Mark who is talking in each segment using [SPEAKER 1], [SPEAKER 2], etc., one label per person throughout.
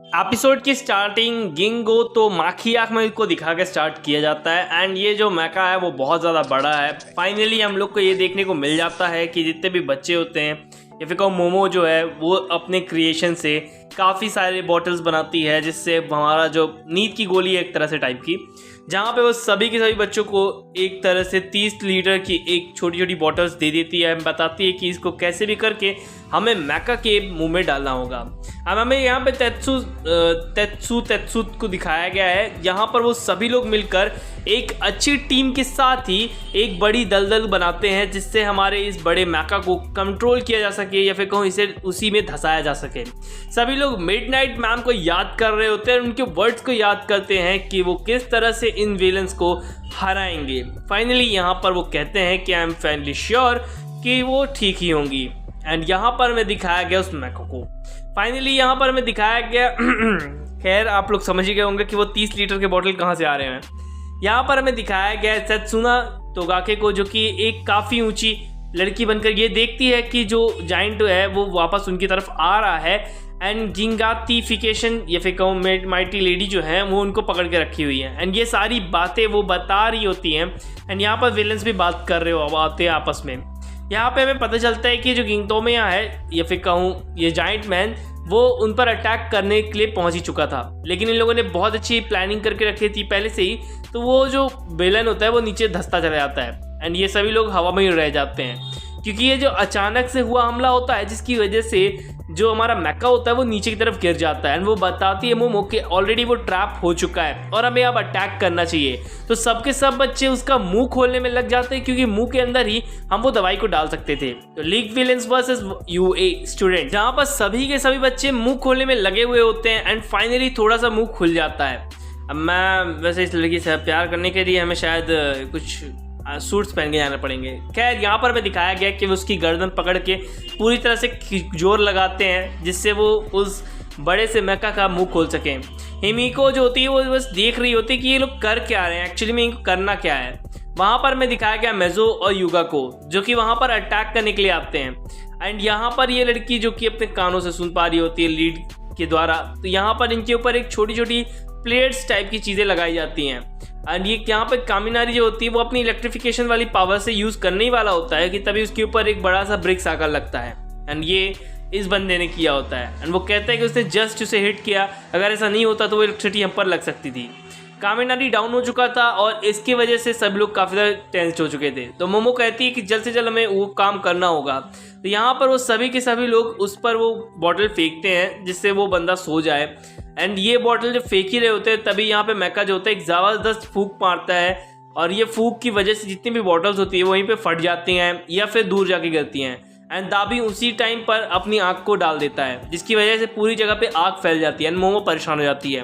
[SPEAKER 1] Episode की starting गिंगो तो माखी आँख में को दिखा के स्टार्ट किया जाता है एंड ये जो मैका है वो बहुत ज़्यादा बड़ा है। फाइनली हम लोग को ये देखने को मिल जाता है कि जितने भी बच्चे होते हैं या फिर कहो मोमो जो है वो अपने क्रिएशन से काफ़ी सारे बॉटल्स बनाती है, जिससे हमारा जो नींद की गोली है एक तरह से टाइप की, जहाँ पे वो सभी के सभी बच्चों को एक तरह से 30 लीटर की एक छोटी छोटी बॉटल्स दे देती है। बताती है कि इसको कैसे भी करके हमें मैका के मुंह में डालना होगा। अब हमें यहाँ पे तेत्सू को दिखाया गया है, यहाँ पर वो सभी लोग मिलकर एक अच्छी टीम के साथ ही एक बड़ी दलदल बनाते हैं, जिससे हमारे इस बड़े मैका को कंट्रोल किया जा सके या फिर कहूँ इसे उसी में धंसाया जा सके। सभी लोग मिडनाइट मैम को याद कर रहे होते हैं, उनके वर्ड्स को याद करते हैं कि वो किस तरह से इन विलन्स को हराएंगे। फाइनली यहाँ पर वो कहते हैं कि आई एम फाइनली श्योर कि वो ठीक ही होंगी। एंड यहाँ पर हमें दिखाया गया उस मैका को। फाइनली यहाँ पर हमें दिखाया गया खैर आप लोग समझ ही गए होंगे कि वो 30 लीटर के बॉटल कहाँ से आ रहे हैं। यहाँ पर हमें दिखाया गया है सेत्सुना तोगाके को, जो कि एक काफ़ी ऊंची लड़की बनकर ये देखती है कि जो जाइंट है वो वापस उनकी तरफ आ रहा है। एंड जिंगातीफिकेशन या फिर कहूँ माइटी लेडी जो है वो उनको पकड़ के रखी हुई है एंड ये सारी बातें वो बता रही होती हैं। एंड यहाँ पर विलन्स भी बात कर रहे हो आते हैं आपस में। यहाँ पे हमें पता चलता है कि जो गिंगतोमिया है या फिर कहूँ ये जाइंट मैन वो उन पर अटैक करने के लिए पहुंच ही चुका था, लेकिन इन लोगों ने बहुत अच्छी प्लानिंग करके रखी थी पहले से ही, तो वो जो विलन होता है वो नीचे धंसता चला जाता है एंड ये सभी लोग हवा में ही रह जाते हैं, क्योंकि ये जो अचानक से हुआ हमला होता है जिसकी वजह से जो हमारा मैका होता है वो नीचे की तरफ गिर जाता है। एंड वो बताती है मोमो कि ऑलरेडी वो ट्रैप हो चुका है और हमें अब अटैक करना चाहिए। तो सबके सब बच्चे उसका मुंह खोलने में लग जाते हैं, क्योंकि मुंह के अंदर ही हम वो दवाई को डाल सकते थे। तो league villains versus UA student, जहाँ पर सभी के सभी बच्चे मुंह खोलने में लगे हुए होते हैं एंड फाइनली थोड़ा सा मुंह खुल जाता है। अब मैं वैसे इस लड़की से प्यार करने के लिए हमें शायद कुछ सूट्स पहन के जाना पड़ेंगे। खैर यहाँ पर हमें दिखाया गया कि वो उसकी गर्दन पकड़ के पूरी तरह से जोर लगाते हैं, जिससे वो उस बड़े से मैका का मुंह खोल सकें। हिमिको जो होती है वो बस देख रही होती है कि ये लोग कर क्या रहे हैं, एक्चुअली में इनको करना क्या है। वहाँ पर हमें दिखाया गया मेजो और युगा को, जो कि वहाँ पर अटैक करने के लिए आते हैं। एंड यहाँ पर ये लड़की जो कि अपने कानों से सुन पा रही होती है लीड के द्वारा, तो यहाँ पर इनके ऊपर एक छोटी छोटी प्लेट्स टाइप की चीज़ें लगाई जाती हैं। एंड ये यहाँ पे कामिनारी जो होती है वो अपनी इलेक्ट्रिफिकेशन वाली पावर से यूज़ करने ही वाला होता है कि तभी उसके ऊपर एक बड़ा सा ब्रिक्स आकर लगता है। एंड ये इस बंदे ने किया होता है एंड वो कहता है कि उसने जस्ट उसे हिट किया, अगर ऐसा नहीं होता तो वो इलेक्ट्रिसिटी हम पर लग सकती थी। कामिनारी डाउन हो चुका था और इसकी वजह से सब लोग काफ़ी ज़्यादा टेंस्ड हो चुके थे। तो मोमो कहती है कि जल्द से जल्द हमें वो काम करना होगा। तो यहाँ पर वो सभी के सभी लोग उस पर वो बॉटल फेंकते हैं जिससे वो बंदा सो जाए। एंड ये बॉटल जब फेंक ही रहे होते हैं तभी यहाँ पे मैका जो होता है एक ज़बरदस्त फूंक मारता है और ये फूंक की वजह से जितनी भी बॉटल्स होती है वहीं पे फट जाती हैं या फिर दूर जाके गिरती हैं। एंड दाबी उसी टाइम पर अपनी आँख को डाल देता है, जिसकी वजह से पूरी जगह पे आग फैल जाती है एंड मोमो परेशान हो जाती है,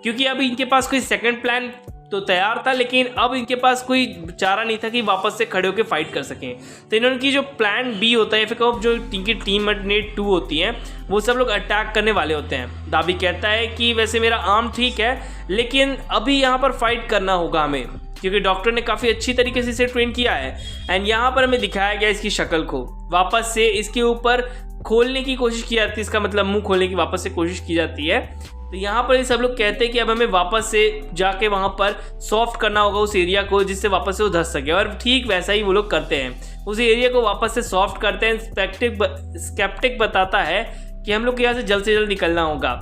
[SPEAKER 1] क्योंकि अब इनके पास कोई सेकंड प्लान तो तैयार था लेकिन अब इनके पास कोई चारा नहीं था कि वापस से खड़े होकर फाइट कर सकें। तो इन्होंने की जो प्लान बी होता है फिर कहो जो इनकी टीममेट 2 होती हैं वो सब लोग अटैक करने वाले होते हैं। दाबी कहता है कि वैसे मेरा आर्म ठीक है लेकिन अभी यहाँ पर फाइट करना होगा हमें, क्योंकि डॉक्टर ने काफ़ी अच्छी तरीके से इसे ट्रेन किया है। एंड यहाँ पर हमें दिखाया गया इसकी शक्ल को वापस से इसके ऊपर खोलने की कोशिश की जाती है, इसका मतलब मुंह खोलने की वापस से कोशिश की जाती है। तो यहाँ पर ये सब लोग कहते हैं कि अब हमें वापस से जाके वहाँ पर सॉफ्ट करना होगा उस एरिया को, जिससे वापस से वो धंस सके। और ठीक वैसा ही वो लोग करते हैं, उस एरिया को वापस से सॉफ्ट करते हैं। स्केप्टिक बताता है कि हम लोग को यहाँ से जल्द निकलना होगा।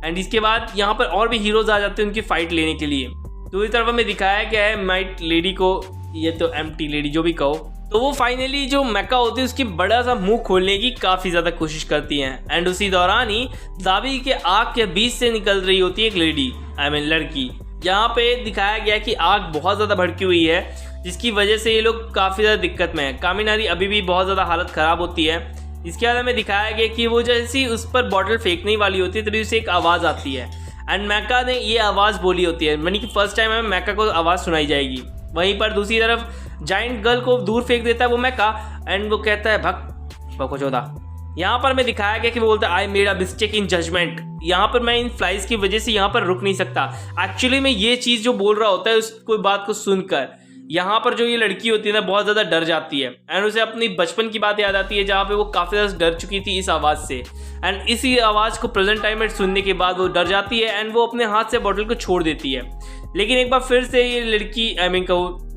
[SPEAKER 1] एंड इसके बाद यहाँ पर और भी हीरोज आ जाते हैं उनकी फाइट लेने के लिए। दूसरी तरफ हमें दिखाया गया है माइट लेडी को, ये तो एम्प्टी लेडी जो भी कहो, तो वो फाइनली जो मैका होती है उसकी बड़ा सा मुंह खोलने की काफ़ी ज़्यादा कोशिश करती हैं। एंड उसी दौरान ही दाबी के आग के बीच से निकल रही होती है एक लेडी, लड़की। यहाँ पे दिखाया गया कि आग बहुत ज़्यादा भड़की हुई है, जिसकी वजह से ये लोग काफ़ी ज़्यादा दिक्कत में है। कामिनारी अभी भी बहुत ज़्यादा हालत ख़राब होती है। इसके बाद हमें दिखाया गया कि वो जैसी उस पर बॉटल फेंकने वाली होती है तभी उसे एक आवाज़ आती है एंड मैका ने ये आवाज़ बोली होती है, यानी कि फर्स्ट टाइम हमें मैका को आवाज़ सुनाई जाएगी। वहीं पर दूसरी तरफ जाइंट गर्ल को दूर फेंक देता है वो मैका एंड वो कहता है भग बको चौदा। यहाँ पर हमें दिखाया गया कि वो बोलता है I made a mistake in judgement, यहाँ पर मैं इन फ्लाइज की वजह से यहाँ पर रुक नहीं सकता। एक्चुअली में ये चीज़ जो बोल रहा होता है उस कोई बात को सुनकर यहाँ पर जो ये लड़की होती है ना बहुत ज़्यादा डर जाती है एंड उसे अपनी बचपन की बात याद आती है जहाँ पे वो काफ़ी ज़्यादा डर चुकी थी इस आवाज़ से। एंड इसी आवाज़ को प्रेजेंट टाइम में सुनने के बाद वो डर जाती है एंड वो अपने हाथ से बॉटल को छोड़ देती है। लेकिन एक बार फिर से ये लड़की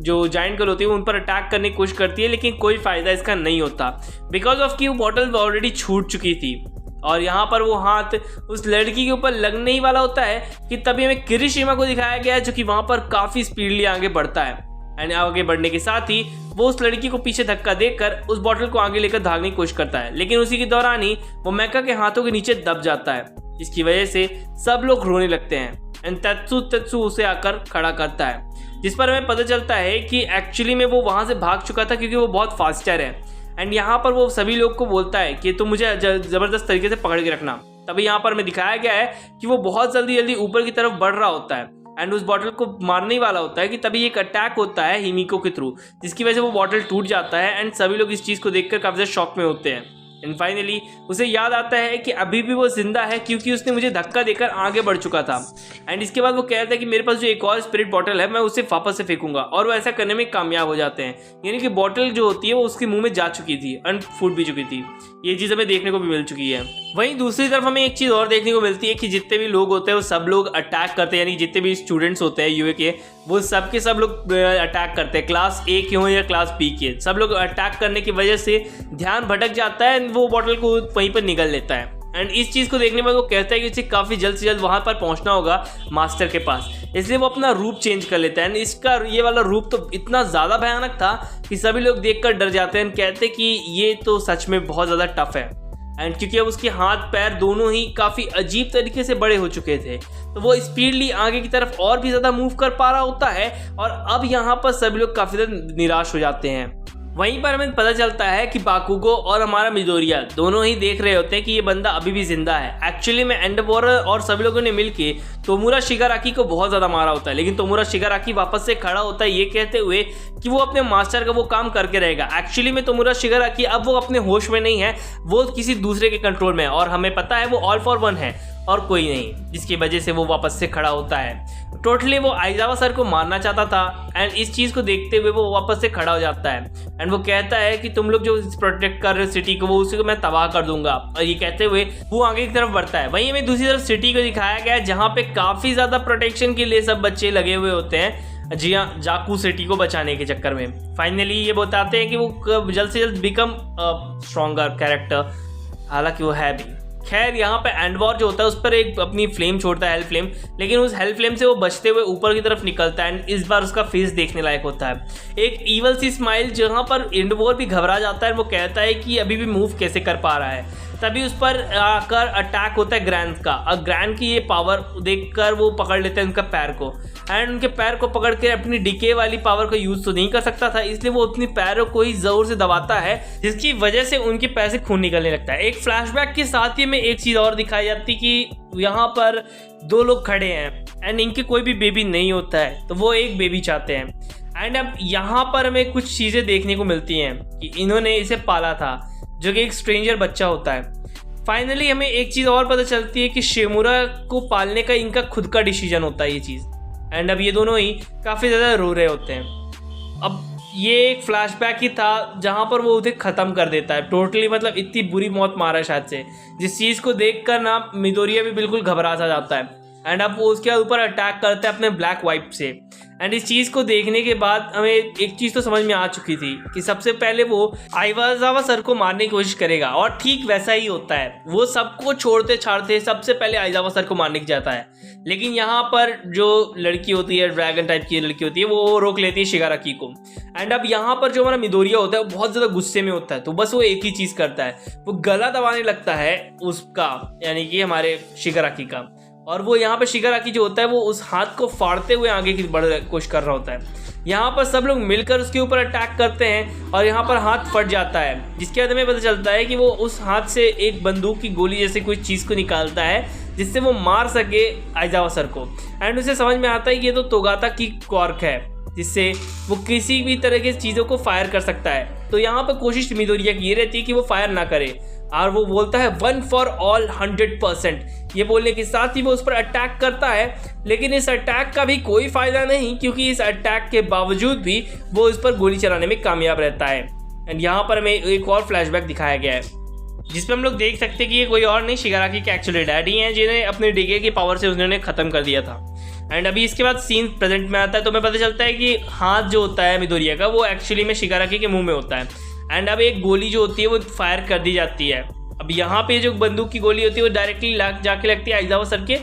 [SPEAKER 1] जो जायंट गर्ल होती है उन पर अटैक करने की कोशिश करती है, लेकिन कोई फ़ायदा इसका नहीं होता बिकॉज ऑफ कि वो बॉटल ऑलरेडी छूट चुकी थी। और यहाँ पर वो हाथ उस लड़की के ऊपर लगने ही वाला होता है कि तभी हमें किरिशिमा को दिखाया गया है जो कि वहाँ पर काफ़ी स्पीडली आगे बढ़ता है एंड आगे बढ़ने के साथ ही वो उस लड़की को पीछे धक्का देकर उस बॉटल को आगे लेकर भागने की कोशिश करता है। लेकिन उसी के दौरान ही वो मेका के हाथों के नीचे दब जाता है, जिसकी वजह से सब लोग रोने लगते हैं एंड तेत्सु उसे आकर खड़ा करता है, जिस पर हमें पता चलता है कि एक्चुअली में वो वहाँ से भाग चुका था क्योंकि वो बहुत फास्टर है। एंड यहाँ पर वो सभी लोग को बोलता है कि तुम मुझे ज़बरदस्त तरीके से पकड़ के रखना। तभी यहाँ पर हमें दिखाया गया है कि वो बहुत जल्दी ऊपर की तरफ बढ़ रहा होता है एंड उस बॉटल को मारने ही वाला होता है कि तभी एक अटैक होता है हिमिको के थ्रू, जिसकी वजह से वो बॉटल टूट जाता है एंड सभी लोग इस चीज़ को देखकर काफ़ी ज़्यादा शॉक में होते हैं। एंड फाइनली उसे याद आता है कि अभी भी वो जिंदा है क्योंकि उसने मुझे धक्का देकर आगे बढ़ चुका था। एंड इसके बाद वो कहता है कि मेरे पास जो एक और स्पिरिट बॉटल है मैं उसे वापस से फेंकूंगा, और वो ऐसा करने में कामयाब हो जाते हैं। यानी कि बॉटल जो होती है वो उसके मुंह में जा चुकी थी एंड फूट भी चुकी थी। ये चीज़ हमें देखने को भी मिल चुकी है। वहीं दूसरी तरफ हमें एक चीज़ और देखने को मिलती है कि जितने भी लोग होते हैं वो सब लोग अटैक करते हैं, यानी जितने भी स्टूडेंट्स होते हैं यूए के वो सब के सब लोग अटैक करते हैं, क्लास ए के हों या क्लास बी के। सब लोग अटैक करने की वजह से ध्यान भटक जाता है, वो बॉटल को वहीं पर निगल लेता है। एंड इस चीज़ को देखने पर वो कहता है कि उसे काफ़ी जल्द से जल्द वहाँ पर पहुँचना होगा मास्टर के पास, इसलिए वो अपना रूप चेंज कर लेता है। एंड इसका ये वाला रूप तो इतना ज़्यादा भयानक था कि सभी लोग देखकर डर जाते हैं, कहते हैं कि ये तो सच में बहुत ज़्यादा टफ है। एंड क्योंकि अब उसके हाथ पैर दोनों ही काफ़ी अजीब तरीके से बड़े हो चुके थे तो वो स्पीडली आगे की तरफ और भी ज़्यादा मूव कर पा रहा होता है, और अब यहाँ पर सभी लोग काफ़ी ज़्यादा निराश हो जाते हैं। वहीं पर हमें पता चलता है कि बाकुगो और हमारा मिडोरिया दोनों ही देख रहे होते हैं कि ये बंदा अभी भी जिंदा है। एक्चुअली में एंडवॉरर और सभी लोगों ने मिलके तोमुरा शिगाराकी को बहुत ज़्यादा मारा होता है, लेकिन तोमुरा शिगाराकी वापस से खड़ा होता है ये कहते हुए कि वो अपने मास्टर का वो काम करके रहेगा। एक्चुअली में तोमुरा शिगाराकी अब वो अपने होश में नहीं है, वो किसी दूसरे के कंट्रोल में है, और हमें पता है वो ऑल फॉर वन है और कोई नहीं, जिसकी वजह से वो वापस से खड़ा होता है। टोटली वो आइजावा सर को मारना चाहता था एंड इस चीज़ को देखते हुए वो वापस से खड़ा हो जाता है एंड वो कहता है कि तुम लोग जो प्रोटेक्ट कर रहे हो सिटी को वो उसी को मैं तबाह कर दूंगा, और ये कहते हुए वो आगे की तरफ बढ़ता है। वहीं हमें दूसरी तरफ सिटी को दिखाया गया है जहाँ पे काफ़ी ज़्यादा प्रोटेक्शन के लिए सब बच्चे लगे हुए होते हैं, जी हाँ, जाकू सिटी को बचाने के चक्कर में। फाइनली ये बताते हैं कि वो जल्द से जल्द बिकम स्ट्रॉन्गर कैरेक्टर, हालांकि वो है भी। खैर यहाँ पे एंडवॉर जो होता है उस पर एक अपनी फ्लेम छोड़ता है, हेल फ्लेम, लेकिन उस हेल फ्लेम से वो बचते हुए ऊपर की तरफ निकलता है एंड इस बार उसका फेस देखने लायक होता है, एक ईवल सी स्माइल, जहाँ पर एंडवॉर भी घबरा जाता है। वो कहता है कि अभी भी मूव कैसे कर पा रहा है। तभी उस पर आकर अटैक होता है ग्रैंड का, और ग्रैंड की ये पावर देखकर वो पकड़ लेते हैं उनका पैर को, एंड उनके पैर को पकड़ के अपनी डीके वाली पावर का यूज़ तो नहीं कर सकता था, इसलिए वो अपने पैरों को ही ज़ोर से दबाता है, जिसकी वजह से उनके पैर से खून निकलने लगता है। एक फ्लैशबैक के साथ ही में एक चीज़ और दिखाई जाती कि यहाँ पर दो लोग खड़े हैं एंड इनके कोई भी बेबी नहीं होता है, तो वो एक बेबी चाहते हैं। एंड अब यहाँ पर हमें कुछ चीज़ें देखने को मिलती हैं कि इन्होंने इसे पाला था, जो कि एक स्ट्रेंजर बच्चा होता है। फाइनली हमें एक चीज़ और पता चलती है कि शिमुरा को पालने का इनका खुद का डिसीजन होता है ये चीज़। एंड अब ये दोनों ही काफ़ी ज़्यादा रो रहे होते हैं। अब ये एक फ्लैशबैक ही था जहाँ पर वो उसे ख़त्म कर देता है टोटली, मतलब इतनी बुरी मौत मारा शायद से, जिस चीज़ को देख कर ना मिडोरिया भी बिल्कुल घबरा सा जाता है। एंड अब वो उसके ऊपर अटैक करता है अपने ब्लैक वाइप से। एंड इस चीज़ को देखने के बाद हमें एक चीज़ तो समझ में आ चुकी थी कि सबसे पहले वो आइवाजावा सर को मारने की कोशिश करेगा, और ठीक वैसा ही होता है। वो सबको छोड़ते छाड़ते सबसे पहले आइजावा सर को मारने की जाता है, लेकिन यहाँ पर जो लड़की होती है, ड्रैगन टाइप की लड़की होती है, वो रोक लेती है शिगाराकी को। एंड अब यहाँ पर जो हमारा मिडोरिया होता है वो बहुत ज़्यादा गुस्से में होता है, तो बस वो एक ही चीज़ करता है, वो गला दबाने लगता है उसका, यानी कि हमारे शिगाराकी का। और वो यहाँ पर शिगाराकी जो होता है वो उस हाथ को फाड़ते हुए आगे की बढ़ कोशिश कर रहा होता है। यहाँ पर सब लोग मिलकर उसके ऊपर अटैक करते हैं और यहाँ पर हाथ फट जाता है, जिसके बाद हमें पता चलता है कि वो उस हाथ से एक बंदूक की गोली जैसे कोई चीज़ को निकालता है जिससे वो मार सके आइजावा सर को। एंड उसे समझ में आता है कि ये तो तोगाता की कॉर्क है, जिससे वो किसी भी तरह की चीज़ों को फायर कर सकता है। तो यहाँ पर कोशिश मिडोरिया की ये रहती है कि वो फायर ना करे, और वो बोलता है 1 for all 100%। ये बोलने के साथ ही वो उस पर अटैक करता है, लेकिन इस अटैक का भी कोई फ़ायदा नहीं, क्योंकि इस अटैक के बावजूद भी वो इस पर गोली चलाने में कामयाब रहता है। एंड यहाँ पर हमें एक और फ्लैशबैक दिखाया गया है, जिसमें हम लोग देख सकते हैं कि ये कोई और नहीं, शिगाराकी के एक्चुअली डैडी हैं, जिन्हें अपने डीके की पावर से उन्होंने ख़त्म कर दिया था। एंड अभी इसके बाद सीन प्रेजेंट में आता है, तो हमें पता चलता है कि हाथ जो होता है मिडोरिया का, वो एक्चुअली में शिगाराकी के मुंह में होता है। एंड अब एक गोली जो होती है वो फायर कर दी जाती है। अब यहाँ पे जो बंदूक की गोली होती है वो डायरेक्टली जाके लगती है आइजावा सर के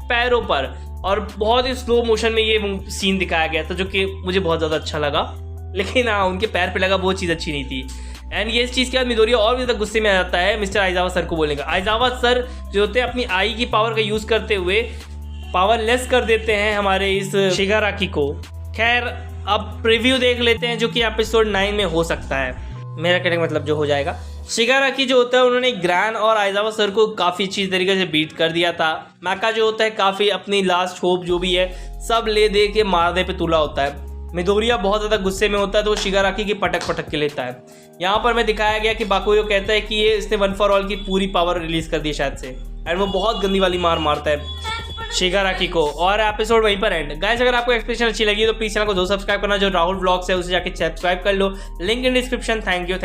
[SPEAKER 1] पैरों पर, और बहुत ही स्लो मोशन में ये सीन दिखाया गया था, जो कि मुझे बहुत ज़्यादा अच्छा लगा। लेकिन हाँ, उनके पैर पे लगा वो चीज़ अच्छी नहीं थी। एंड ये इस चीज़ के बाद मिडोरिया और भी ज़्यादा गुस्से में आ जाता है मिस्टर आइजावा सर को बोलेगा। आइजावा सर जो होते हैं अपनी आई की पावर का यूज़ करते हुए पावर लेस कर देते हैं हमारे इस शिगाराकी को। खैर, अब प्रीव्यू देख लेते हैं, जो कि एपिसोड 9 में हो सकता है। मेरा कहने का मतलब जो हो जाएगा, शिगाराकी जो होता है उन्होंने ग्रैन और आइजावा सर को काफ़ी अच्छी तरीके से बीट कर दिया था। मैका जो होता है काफ़ी अपनी लास्ट होप जो भी है सब ले दे के मारने पे तुला होता है। मिडोरिया बहुत ज़्यादा गुस्से में होता है, तो वो शिगाराकी की पटक के लेता है। यहाँ पर मैं दिखाया गया कि बाकुयो कहता है कि ये इसने 1 for all की पूरी पावर रिलीज कर दी शायद से, एंड वो बहुत गंदी वाली मार मारता है शिगाराकी को, और एपिसोड वहीं पर एंड। गाइस, अगर आपको एक्सप्लेनेशन अच्छी लगी तो प्लीज चैनल को जो सब्सक्राइब करना, जो राहुल व्लॉग्स है उसे जाके सब्सक्राइब कर लो, link in description. Thank you.